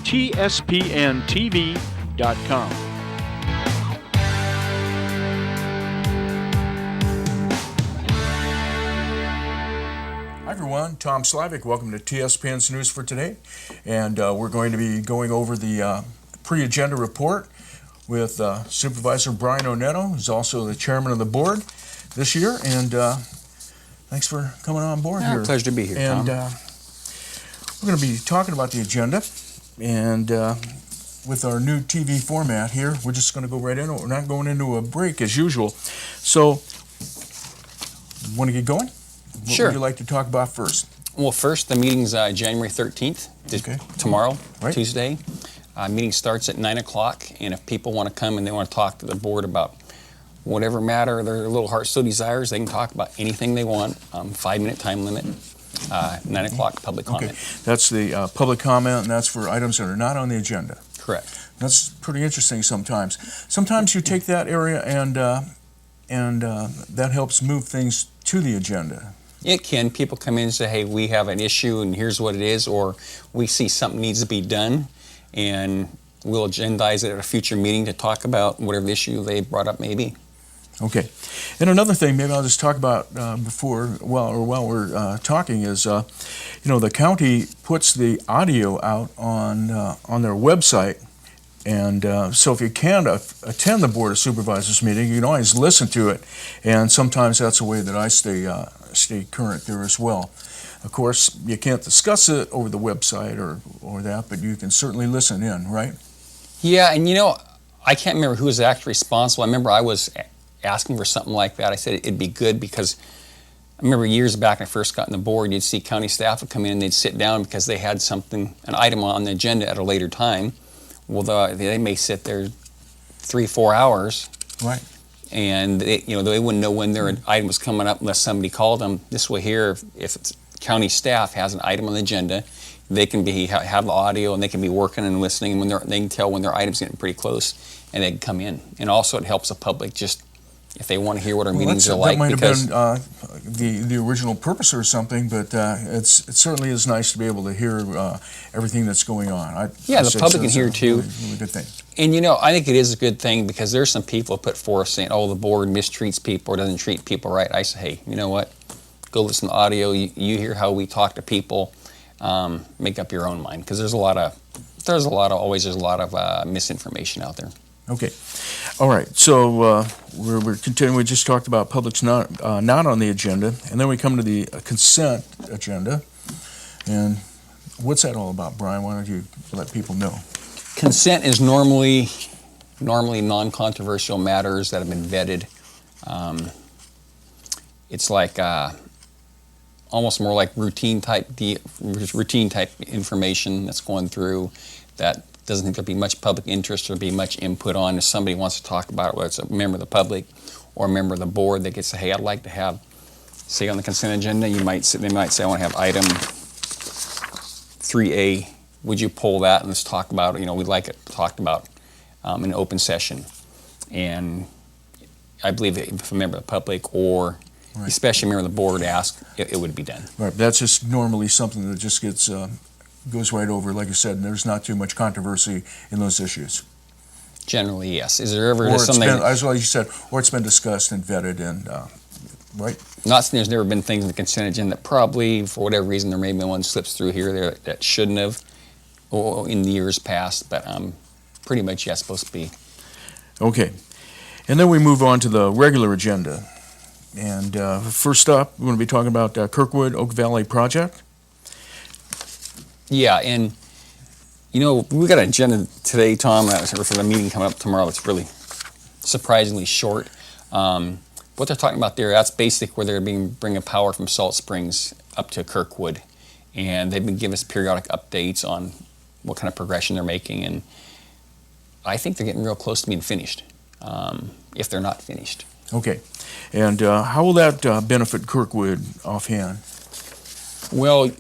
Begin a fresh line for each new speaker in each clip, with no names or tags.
TSPNTV.com.
Hi everyone, Tom Slivick. Welcome to TSPN's News for today. And we're going to be going over the pre-agenda report with Supervisor Brian Oneto, who's also the chairman of the board this year. And thanks for coming on board here.
Pleasure to be here,
and,
Tom.
We're going to be talking about the agenda. And with our new TV format here, we're just going to go right into it. We're not going into a break as usual. So, want to get going? What
Sure.
would you like to talk about first?
Well, first, the meeting's January 13th, tomorrow,
Right.
Tuesday. Meeting starts at 9 o'clock, and if people want to come and they want to talk to the board about whatever matter their little heart so desires, they can talk about anything they want. 5-minute time limit, 9 o'clock public comment.
Okay, that's the public comment, and that's for items that are not on the agenda.
Correct.
That's pretty interesting sometimes. Sometimes you take that area and that helps move things to the agenda.
It can. People come in and say, hey, we have an issue and here's what it is, or we see something needs to be done, and we'll agendize it at a future meeting to talk about whatever the issue they brought up may be.
Okay. And another thing, maybe I'll just talk about while we're talking is, the county puts the audio out on their website. And so if you can't attend the Board of Supervisors meeting, you can always listen to it. And sometimes that's a way that I stay current there as well. Of course, you can't discuss it over the website or that, but you can certainly listen in, right?
Yeah, and I can't remember who was actually responsible. I remember I was asking for something like that. I said it'd be good because I remember years back when I first got on the board, you'd see county staff would come in and they'd sit down because they had an item on the agenda at a later time. Well, they may sit there 3-4 hours.
Right.
And they wouldn't know when their item was coming up unless somebody called them. This way here, if it's county staff has an item on the agenda, they can have the audio and they can be working and listening, and they can tell when their item's getting pretty close, and they can come in. And also it helps the public just if they want to hear what our meetings are like.
That might have been the original purpose or something, but it certainly is nice to be able to hear everything that's going on.
The public can hear too.
Really good thing.
And I think it is a good thing because there's some people put forth saying, oh, the board mistreats people or doesn't treat people right. I say, hey, you know what? Go listen to audio. You hear how we talk to people. Make up your own mind because there's a lot of misinformation out there.
Okay. All right. So we're continuing. We just talked about public's not on the agenda, and then we come to the consent agenda. And what's that all about, Brian? Why don't you let people know?
Consent is normally non-controversial matters that have been vetted. It's like almost more like routine type information that's going through that doesn't think there'll be much public interest or be much input on. If somebody wants to talk about it, whether it's a member of the public or a member of the board, they could say, hey, I'd like to have, say on the consent agenda, they might say, I want to have item 3A. Would you pull that and let's talk about it? We'd like it talked about in an open session. And I believe that if a member of the public or especially a member of the board asked, it would be done. Right.
That's just normally something that just goes right over, like you said, and there's not too much controversy in those issues.
Generally, yes. Is there ever
something? As well, you said, or it's been discussed and vetted, and right?
Not saying there's never been things in the consent agenda that probably, for whatever reason, there may have been one slips through here there that shouldn't have, or in the years past. But pretty much, yes, supposed to be.
Okay, and then we move on to the regular agenda, and first up, we're going to be talking about Kirkwood Oak Valley project.
Yeah, and we got an agenda today, Tom, for the meeting coming up tomorrow. It's really surprisingly short. What they're talking about there, that's basically where they're bringing power from Salt Springs up to Kirkwood, and they've been giving us periodic updates on what kind of progression they're making, and I think they're getting real close to being finished, if they're not finished.
Okay, and how will that benefit Kirkwood offhand?
Well,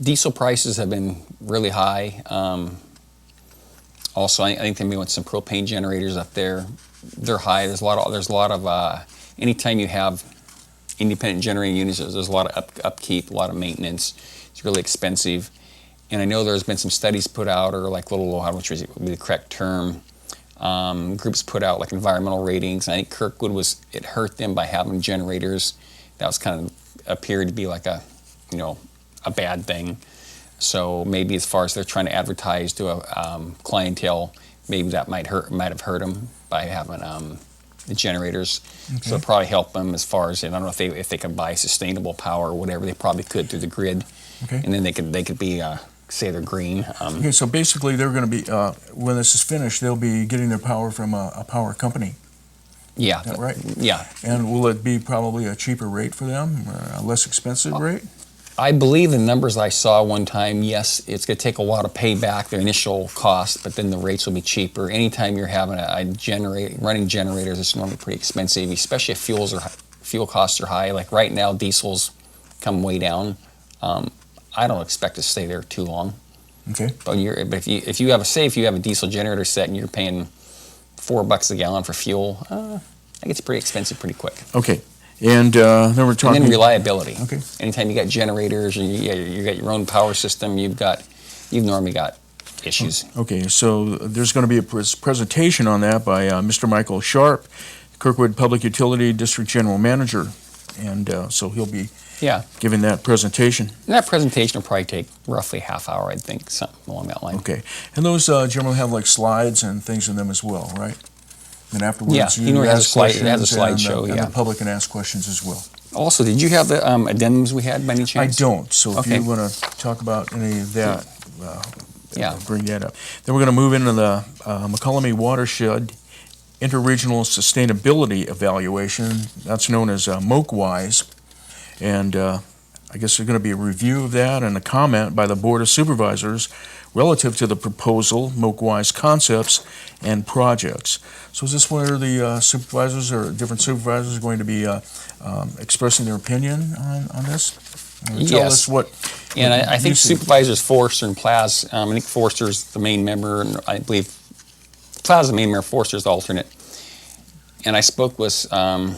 diesel prices have been really high. Also, I think they may want some propane generators up there. They're high. There's a lot of anytime you have independent generating units, there's a lot of upkeep, a lot of maintenance. It's really expensive. and I know there's been some studies put out, or like little, which would be the correct term, groups put out like environmental ratings. And I think Kirkwood it hurt them by having generators. That was kind of appeared to be like a bad thing. So maybe as far as they're trying to advertise to a clientele, maybe that might have hurt them by having the generators. Okay. So it'll probably help them as far as, I don't know if they can buy sustainable power or whatever. They probably could through the grid. Okay. And then they could be say they're green.
Okay, so basically they're going to be when this is finished, they'll be getting their power from a power company.
Yeah.
Is that right?
Yeah.
And will it be probably a cheaper rate for them, or a less expensive rate?
I believe the numbers I saw one time, yes, it's going to take a while to pay back their initial cost, but then the rates will be cheaper. Anytime you're having running generators, it's normally pretty expensive, especially if fuel costs are high. Like right now, diesels come way down. I don't expect to stay there too long.
Okay.
But if you have a diesel generator set and you're paying $4 a gallon for fuel, it gets pretty expensive pretty quick.
Okay. And then we're talking.
And then reliability.
Okay.
Anytime you got generators and you got your own power system, you've normally got issues.
Okay. So there's going to be a presentation on that by Mr. Michael Sharp, Kirkwood Public Utility District General Manager, and so he'll be giving that presentation.
And that presentation will probably take roughly half hour, I think, something along that line.
Okay. And those generally have like slides and things in them as well, right? And afterwards,
you
ask
it has a slideshow,
and the public can ask questions as well.
Also, did you have the addendums we had by any chance?
I don't. So if you want to talk about any of that, bring that up. Then we're going to move into the McCollum Watershed Interregional Sustainability Evaluation. That's known as MOKWISE. And I guess there's going to be a review of that and a comment by the Board of Supervisors relative to the proposal, MOKWISE concepts, and projects. So is this where the supervisors or different supervisors are going to be expressing their opinion on this? Tell us what
I think Supervisors Forster and Plaz, I think Forster's the main member, and I believe Plaz is the main member, Forster's the alternate. And I spoke with John,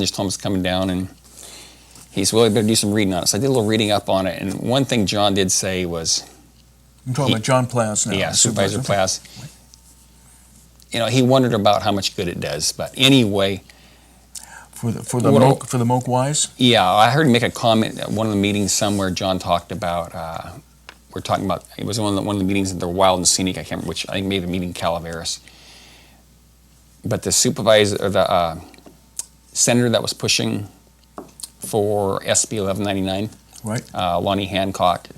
just told him it's coming down, and he said, well, we better do some reading on it. So I did a little reading up on it, and one thing John did say was...
I'm talking about John Plaz now.
Yeah, Supervisor Plaz. He wondered about how much good it does, but anyway...
For the MOKWISE?
Yeah, I heard him make a comment at one of the meetings somewhere. John talked about... it was one of the meetings that they're wild and scenic, I can't remember which, I think maybe the meeting in Calaveras. But the supervisor, or the senator that was pushing for SB 1199,
right?
Lonnie Hancock.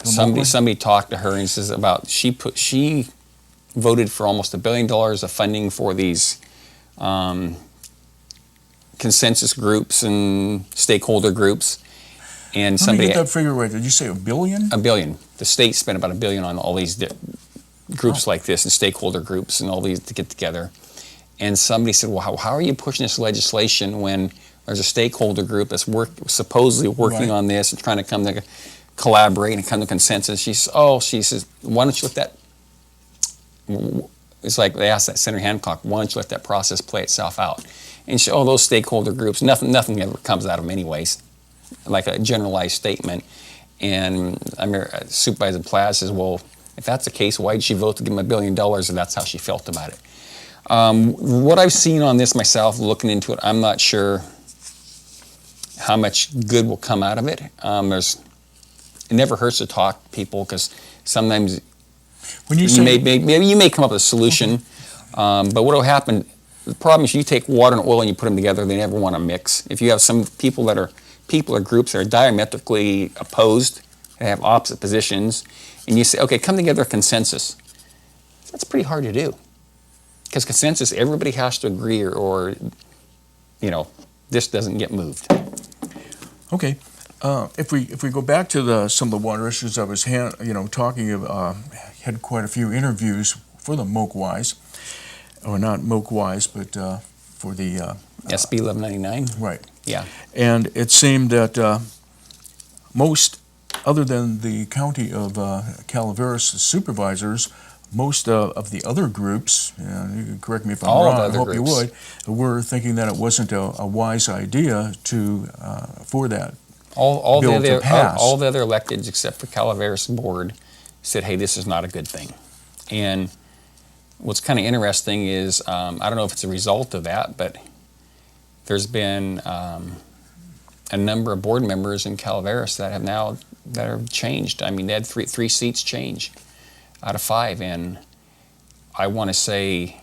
Somebody talked to her and says about she voted for almost $1 billion of funding for these consensus groups and stakeholder groups. And
Let me get that figure right. Did you say $1 billion?
$1 billion. The state spent about $1 billion on all these groups like this and stakeholder groups and all these to get together. And somebody said, well, how are you pushing this legislation when there's a stakeholder group that's supposedly working on this and trying to come to collaborate and come to consensus? She says, why don't you let that, it's like they asked that Senator Hancock, why don't you let that process play itself out? And she, those stakeholder groups, nothing ever comes out of them anyways, like a generalized statement. And I mean, Supervisor Plaz says, well, if that's the case, why did she vote to give him $1 billion? And that's how she felt about it. What I've seen on this myself, looking into it, I'm not sure how much good will come out of it. It never hurts to talk to people, because sometimes you may come up with a solution. But what will happen? The problem is you take water and oil and you put them together. They never want to mix. If you have some people or groups that are diametrically opposed, that have opposite positions, and you say, okay, come together a consensus. That's pretty hard to do. Because consensus, everybody has to agree, or this doesn't get moved.
Okay. If we go back to some of the water issues I was talking about, had quite a few interviews for the MOKWISE, or not MOKWISE, but for the
SB 1199.
Right.
Yeah.
And it seemed that most, other than the county of Calaveras supervisors, most of the other groups, you can correct me if I'm wrong, I hope you would, were thinking that it wasn't a wise idea for that
All
bill to pass.
all the other electeds except for Calaveras board said, hey, this is not a good thing. And what's kind of interesting is, I don't know if it's a result of that, but there's been a number of board members in Calaveras that have changed. I mean, they had three seats change out of 5, and I want to say,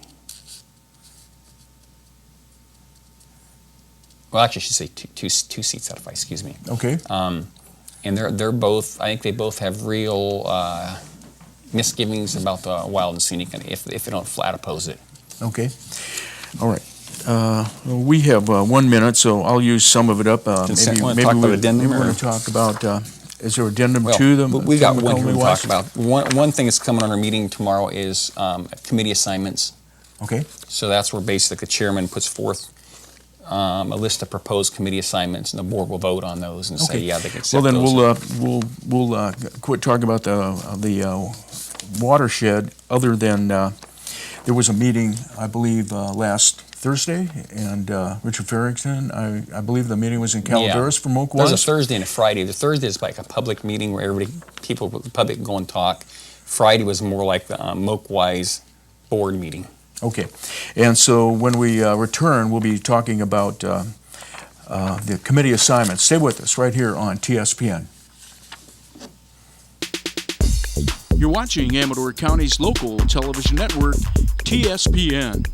well, actually, I should say two seats out of 5. Excuse me.
Okay.
And they're both. I think they both have real misgivings about the wild and scenic, if they don't flat oppose it.
Okay. All right. We have 1 minute, so I'll use some of it up.
Maybe we're
going to talk about. Is there addendum to them?
We got one thing to talk about. One thing that's coming on our meeting tomorrow is committee assignments.
Okay.
So that's where basically the chairman puts forth a list of proposed committee assignments, and the board will vote on those and say, yeah, they can accept
those. Well, then
those.
we'll quit talking about the watershed. Other than there was a meeting, I believe, last Thursday, and Richard Farrington. I believe the meeting was in Calaveras for Moak Wise.
There's a Thursday and a Friday. The Thursday is like a public meeting where the public can go and talk. Friday was more like the Moak Wise board meeting.
Okay, and so when we return, we'll be talking about the committee assignments. Stay with us right here on TSPN.
You're watching Amador County's local television network, TSPN.